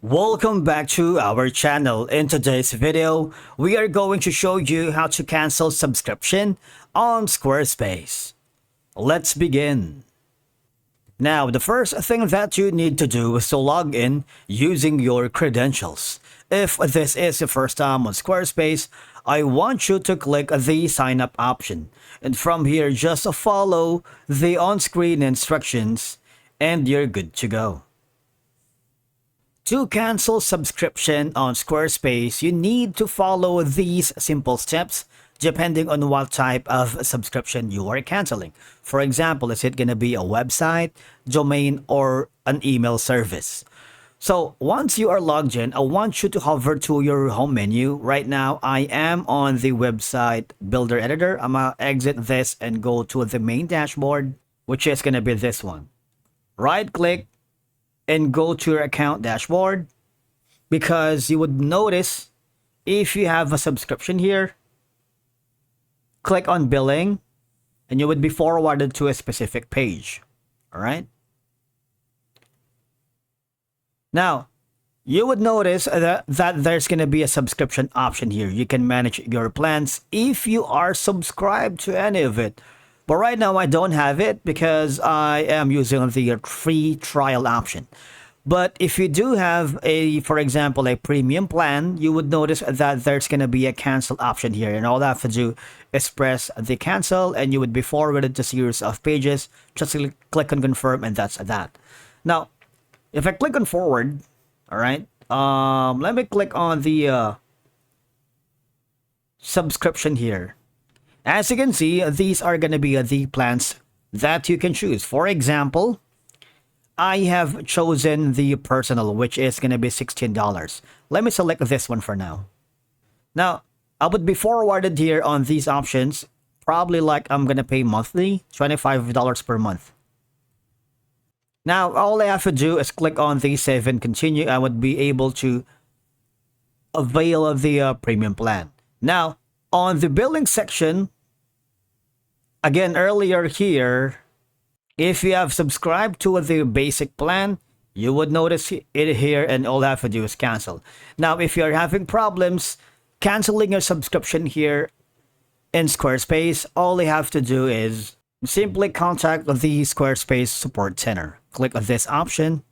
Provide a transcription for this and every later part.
Welcome back to our channel. In today's video, we are going to show you how to cancel subscription on Squarespace. Let's begin. Now, the first thing that you need to do is to log in using your credentials. If this is your first time on Squarespace, I want you to click the sign up option. And from here, just follow the on-screen instructions and you're good to go. To cancel subscription on Squarespace, you need to follow these simple steps depending on what type of subscription you are canceling. For example, is it going to be a website, domain, or an email service? So once you are logged in, I want you to hover to your home menu. Right now, I am on the website builder editor. I'm going to exit this and go to the main dashboard, which is going to be this one. Right click and go to your account dashboard, because you would notice if you have a subscription here, click on billing and you would be forwarded to a specific page. All right. Now, you would notice that there's going to be a subscription option here. You can manage your plans if you are subscribed to any of it. But right now, I don't have it because I am using the free trial option. But if you do have for example, a premium plan, you would notice that there's going to be a cancel option here. And all I have to do is press the cancel and you would be forwarded to a series of pages. Just click on confirm and that's that. Now, if I click on forward, all right, let me click on the subscription here. As you can see, these are going to be the plans that you can choose. For example, I have chosen the personal, which is going to be $16. Let me select this one for now. Now, I would be forwarded here on these options, probably like I'm going to pay monthly, $25 per month. Now, all I have to do is click on the save and continue. I would be able to avail of the premium plan. Now, on the billing section, again, earlier here, if you have subscribed to the basic plan, you would notice it here and all I have to do is cancel. Now, if you're having problems canceling your subscription here in Squarespace, all you have to do is simply contact the Squarespace support center. Click on this option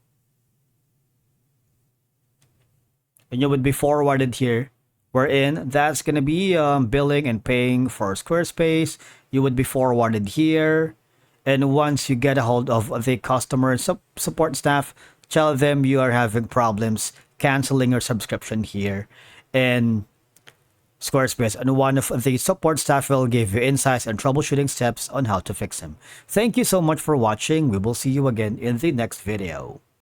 and you would be forwarded here, wherein that's going to be billing and paying for Squarespace. You would be forwarded here. And once you get a hold of the customer support staff, tell them you are having problems canceling your subscription here in Squarespace. And one of the support staff will give you insights and troubleshooting steps on how to fix them. Thank you so much for watching. We will see you again in the next video.